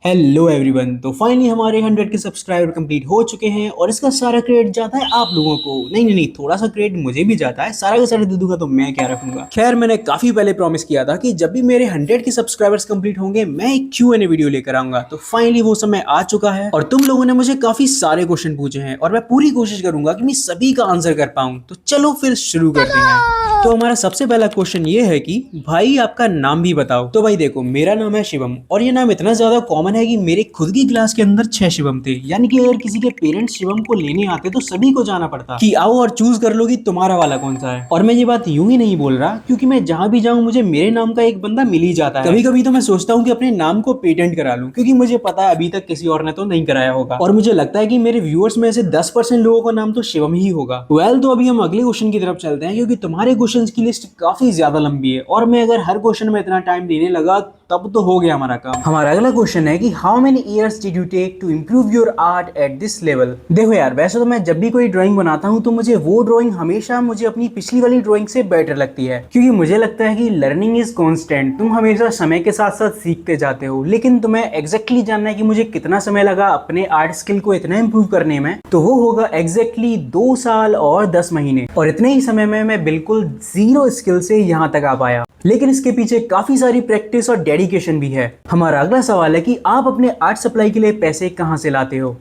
Hello everyone. तो finally हमारे 100 के सब्सक्राइबर कंप्लीट हो चुके हैं और इसका सारा क्रेडिट जाता है आप लोगों को। नहीं, थोड़ा सा क्रेडिट मुझे भी जाता है। सारा का सारा दे दूंगा तो मैं क्या रखूंगा। खैर, मैंने काफी पहले प्रॉमिस किया था कि जब भी मेरे 100 के सब्सक्राइबर्स कंप्लीट होंगे मैं एक Q&A वीडियो लेकर आऊंगा। तो फाइनली वो समय आ चुका है और तुम लोगों ने मुझे काफी सारे क्वेश्चन पूछे हैं और मैं पूरी कोशिश करूंगा कि मैं सभी का आंसर कर पाऊं। तो चलो फिर शुरू करते हैं। तो हमारा सबसे पहला क्वेश्चन ये है कि भाई आपका नाम भी बताओ। तो भाई देखो, मेरा नाम है शिवम और ये नाम इतना ज्यादा कॉमन है कि मेरे खुद की क्लास के अंदर 6 शिवम थे। यानी कि अगर किसी के पेरेंट्स शिवम को लेने आते तो सभी को जाना पड़ता कि आओ और चूज कर लो कि तुम्हारा वाला कौन सा है। और मैं ये बात यूं ही नहीं बोल रहा, क्योंकि मैं जहां भी जाऊं मुझे मेरे नाम का एक बंदा मिल ही जाता है। कभी कभी तो मैं सोचता हूँ कि अपने नाम को पेटेंट करा लूं, क्योंकि मुझे पता है अभी तक किसी और ने तो नहीं कराया होगा। और मुझे लगता है कि मेरे व्यूअर्स में से 10% लोगों का नाम तो शिवम ही होगा। वेल, तो अभी हम अगले क्वेश्चन की तरफ चलते हैं, क्योंकि तुम्हारे क्वेश्चंस की लिस्ट काफी ज्यादा लंबी है और मैं अगर हर क्वेश्चन में इतना टाइम देने लगा तब तो हो गया हमारा काम। हमारा अगला क्वेश्चन है कि how many years did you take to improve your art at this level. देखो यार, वैसे तो मैं जब भी कोई ड्राइंग बनाता हूँ तो मुझे वो ड्राइंग हमेशा मुझे अपनी पिछली वाली ड्राइंग से बेटर लगती है, क्योंकि मुझे लगता है कि लर्निंग इज कॉन्स्टेंट। तुम हमेशा समय के साथ साथ सीखते जाते हो, लेकिन तुम्हें एग्जैक्टली जानना है कि मुझे कितना समय लगा अपने आर्ट स्किल को इतना इंप्रूव करने में, तो वो होगा एग्जैक्टली 2 साल और 10 महीने। और इतने ही समय में मैं बिल्कुल जीरो स्किल से यहाँ तक आ पाया, लेकिन इसके पीछे काफी सारी प्रैक्टिस और डेडिकेशन भी है। हमारा अगला सवाल है कि आप अपने आर्ट सप्लाई के लिए पैसे कहां से लाते हो।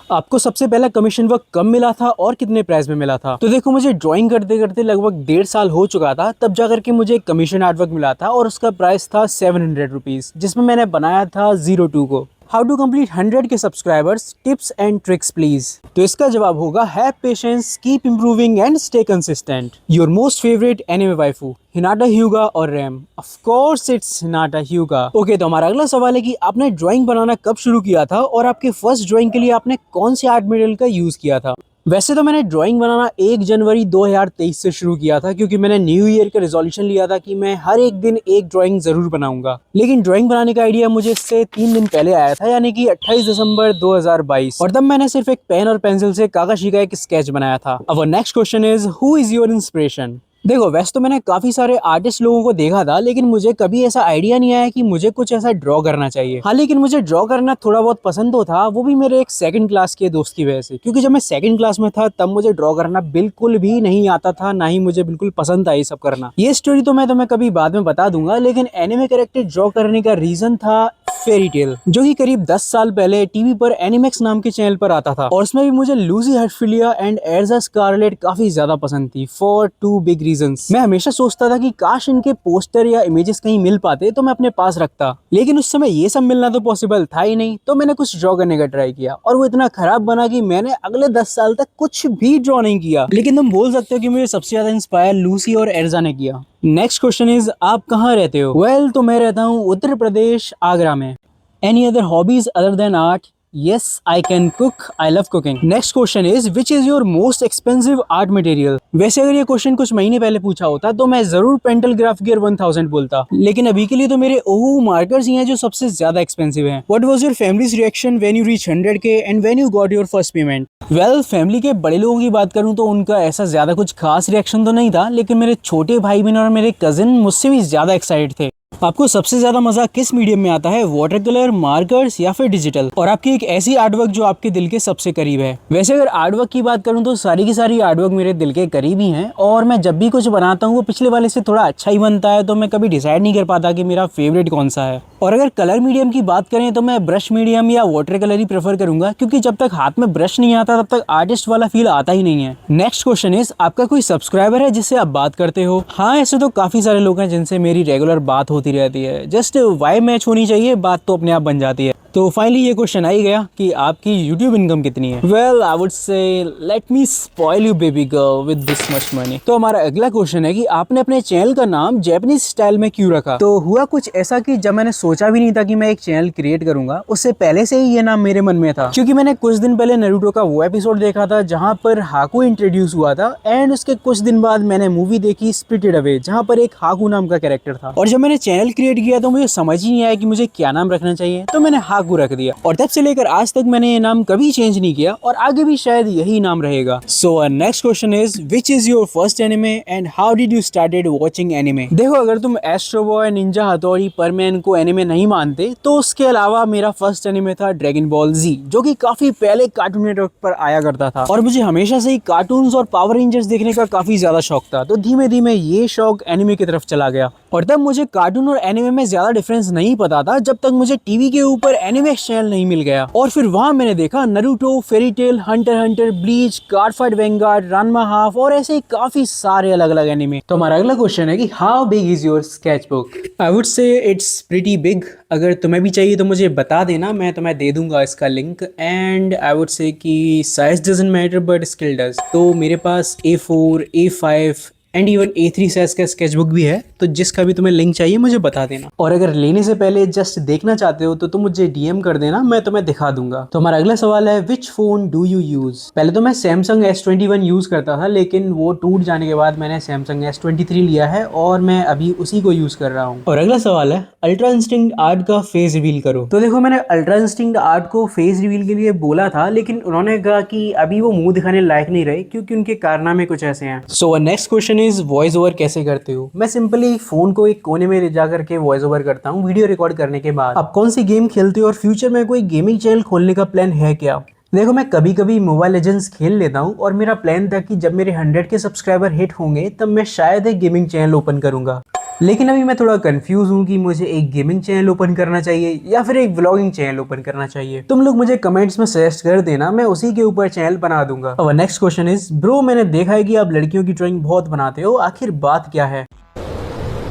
आपको सबसे पहला कमीशन वर्क कब मिला था और कितने प्राइस में मिला था। तो देखो, मुझे ड्राइंग करते करते लगभग 1.5 साल हो चुका था, तब जाकर के मुझे कमीशन आर्ट वर्क मिला था और उसका प्राइस था 700 रुपीज, जिसमें मैंने बनाया था 02 को। हाउ टू कंप्लीट 100 के subscribers, tips and tricks please. तो इसका जवाब होगा have patience, keep improving and stay consistent. Your most favourite anime waifu, Hinata Hyuga और Rem. Of course it's Hinata Hyuga. Okay, तो हमारा अगला सवाल है कि आपने ड्राइंग बनाना कब शुरू किया था और आपके फर्स्ट ड्राइंग के लिए आपने कौन से आर्ट मटेरियल का यूज किया था। वैसे तो मैंने ड्राइंग बनाना 1 जनवरी 2023 से शुरू किया था, क्योंकि मैंने न्यू ईयर का रेजोल्यूशन लिया था कि मैं हर एक दिन एक ड्राइंग जरूर बनाऊंगा। लेकिन ड्राइंग बनाने का आइडिया मुझे इससे 3 दिन पहले आया था, यानी कि 28 दिसंबर 2022, और तब मैंने सिर्फ एक पेन और पेंसिल से कागाशी का एक स्केच बनाया था। अब next question is who is your inspiration. देखो, वैसे तो मैंने काफी सारे आर्टिस्ट लोगों को देखा था, लेकिन मुझे कभी ऐसा आइडिया नहीं आया कि मुझे कुछ ऐसा ड्रॉ करना चाहिए। हाँ, लेकिन मुझे ड्रॉ करना थोड़ा बहुत पसंद तो था, वो भी मेरे एक 2nd क्लास के दोस्त की वजह से, क्योंकि जब मैं 2nd क्लास में था तब मुझे ड्रॉ करना बिल्कुल भी नहीं आता था, ना ही मुझे बिल्कुल पसंद था ये सब करना। ये स्टोरी तो मैं तुम्हें कभी बाद में बता दूंगा, लेकिन एनिमे कैरेक्टर ड्रॉ करने का रीजन था फेरी टेल, जो कि करीब 10 साल पहले टीवी पर एनिमेक्स नाम के चैनल पर आता था, और उसमें भी मुझे लूसी हर्टफिलिया एंड एल्जा स्कारलेट काफी ज्यादा पसंद थी फॉर 2 बिग रीजंस। मैं हमेशा सोचता था कि काश इनके पोस्टर या इमेजेस कहीं मिल पाते तो मैं अपने पास रखता, लेकिन उस समय ये सब मिलना तो पॉसिबल था ही नहीं। तो मैंने कुछ ड्रॉ करने का ट्राई किया और वो इतना खराब बना कि मैंने अगले 10 साल तक कुछ भी ड्रॉ नहीं किया। लेकिन तुम बोल सकते हो कि मुझे सबसे ज्यादा इंस्पायर लूसी और एल्जा ने किया। नेक्स्ट क्वेश्चन इज आप कहाँ रहते हो। वेल, तो मैं रहता हूँ उत्तर प्रदेश, आगरा में। Any other hobbies other than art? Yes, I can cook. I love cooking. Next question is which is your most expensive art material? वैसे अगर ये क्वेश्चन कुछ महीने पहले पूछा होता तो मैं जरूर पेंटल ग्राफ गियर 1000 बोलता, लेकिन अभी के लिए तो मेरे ओहू मार्कर्स ही हैं जो सबसे ज्यादा एक्सपेंसिव हैं। What was your family's reaction when you reached 100K and when you got your first payment? Well, family के बड़े लोगों की बात करूं तो उनका ऐसा ज्यादा कुछ खास रिएक्शन तो नहीं था, लेकिन मेरे छोटे भाई बहन और मेरे कजिन मुझसे भी ज्यादा एक्साइटेड थे। आपको सबसे ज्यादा मजा किस मीडियम में आता है, वाटर कलर, मार्कर्स या फिर डिजिटल, और आपकी एक ऐसी आर्टवर्क जो आपके दिल के सबसे करीब है। वैसे अगर आर्टवर्क की बात करूं तो सारी की सारी आर्टवर्क मेरे दिल के करीब ही हैं, और मैं जब भी कुछ बनाता हूं वो पिछले वाले से थोड़ा अच्छा ही बनता है, तो मैं कभी डिसाइड नहीं कर पाता कि मेरा फेवरेट कौन सा है। और अगर कलर मीडियम की बात करें तो मैं ब्रश मीडियम या वाटर कलर ही प्रेफर करूंगा, क्योंकि जब तक हाथ में ब्रश नहीं आता तब तक आर्टिस्ट वाला फील आता ही नहीं है। नेक्स्ट क्वेश्चन इज आपका कोई सब्सक्राइबर है जिससे आप बात करते हो। हाँ, ऐसे तो काफी सारे लोग हैं जिनसे मेरी रेगुलर बात होती रहती है, जस्ट वाइब मैच होनी चाहिए, बात तो अपने आप बन जाती है। तो फाइनली ये क्वेश्चन आ ही गया कि आपकी YouTube इनकम कितनी है। Well, I would say let me spoil you baby girl with this much money. तो हमारा अगला क्वेश्चन है कि आपने अपने चैनल का नाम जैपनीज स्टाइल में क्यों रखा। तो हुआ कुछ ऐसा कि जब मैंने सोचा भी नहीं था कि मैं एक चैनल क्रिएट करूंगा, उससे पहले से ही ये नाम मेरे मन में था, क्योंकि मैंने कुछ दिन पहले नारुतो का वो एपिसोड देखा था जहाँ पर हाकू इंट्रोड्यूस हुआ था, एंड उसके कुछ दिन बाद मैंने मूवी देखी स्पिरिटेड अवे, जहाँ पर एक हाकू नाम का कैरेक्टर था। और जब मैंने चैनल क्रिएट किया तो मुझे समझ ही नहीं आया कि मुझे क्या नाम रखना चाहिए, तो मैंने काकू रख दिया और तब से लेकर आज तक मैंने ये नाम कभी चेंज नहीं किया और आगे भी शायद यही नाम रहेगा। So next question is which is your first anime and how did you started watching anime. देखो अगर तुम एस्ट्रो बॉय, निंजा हथौड़ी, परमैन को एनिमे नहीं मानते तो उसके अलावा मेरा फर्स्ट एनिमे था ड्रैगन बॉल जी, जो कि काफी पहले कार्टून नेटवर्क पर आया करता था और मुझे हमेशा से ही कार्टून्स और पावर रेंजर्स देखने का काफी ज्यादा शौक था। तो धीमे धीमे ये शौक एनिमे की तरफ चला गया और तब मुझे कार्टून और एनिमे में ज्यादा डिफरेंस नहीं पता था जब तक मुझे टीवी के ऊपर एनिमेक्स चैनल नहीं मिल गया और फिर वहां मैंने देखा Naruto, Fairy Tail, Hunter Hunter, Bleach, Cardfight Vanguard, Ranma Half और ऐसे काफी सारे अलग अलग एनिमे। तो हमारा अगला क्वेश्चन है कि how big is your sketch book. I would say it's pretty big. अगर तुम्हें भी चाहिए तो मुझे बता देना, मैं तुम्हें दे दूंगा इसका link. And I would say कि size doesn't matter but skill does. तो मेरे पास A4, A5 and even A3 size का स्केचबुक भी है, तो जिसका भी तुम्हें लिंक चाहिए मुझे बता देना। और अगर लेने से पहले जस्ट देखना चाहते हो तो तुम मुझे DM कर देना, मैं तुम्हें दिखा दूंगा। तो हमारा अगला सवाल है विच फोन डू यू यूज। पहले तो मैं सैमसंग S21 यूज करता था, लेकिन वो टूट जाने के बाद मैंने सैमसंग S23 लिया है और मैं अभी उसी को यूज कर रहा हूँ। और अगला सवाल है अल्ट्रा इंस्टिंक्ट आर्ट का फेस रिवील करो। तो देखो मैंने अल्ट्रा इंस्टिंक्ट आर्ट को फेस रिवील के लिए बोला था, लेकिन उन्होंने कहा कि अभी वो मुंह दिखाने लायक नहीं रहे क्योंकि उनके कारनामे कुछ ऐसे हैं। So next question is voice over कैसे करते हो। मैं सिंपली फोन को एक कोने में ले जा करके वॉइस ओवर करता हूँ वीडियो रिकॉर्ड करने के बाद। आप कौन सी गेम खेलते हो और फ्यूचर में कोई गेमिंग चैनल खोलने का प्लान है क्या। देखो मैं कभी कभी मोबाइल लेजेंड्स खेल लेता हूँ और मेरा प्लान था कि जब मेरे 100 के सब्सक्राइबर हिट होंगे तब मैं शायद एक गेमिंग चैनल ओपन करूंगा, लेकिन अभी मैं थोड़ा कंफ्यूज हूँ कि मुझे एक गेमिंग चैनल ओपन करना चाहिए या फिर एक व्लॉगिंग चैनल ओपन करना चाहिए। तुम लोग मुझे कमेंट्स में सजेस्ट कर देना, मैं उसी के ऊपर चैनल बना दूंगा। और नेक्स्ट क्वेश्चन इज ब्रो, मैंने देखा है कि आप लड़कियों की ड्राइंग बहुत बनाते हो, आखिर बात क्या है।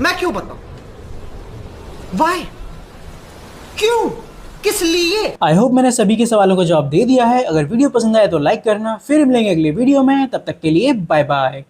मैं क्यों बताऊं? Why? क्यों? किस लिए? आई होप मैंने सभी के सवालों का जवाब दे दिया है। अगर वीडियो पसंद आए तो लाइक करना, फिर मिलेंगे अगले वीडियो में, तब तक के लिए बाय बाय।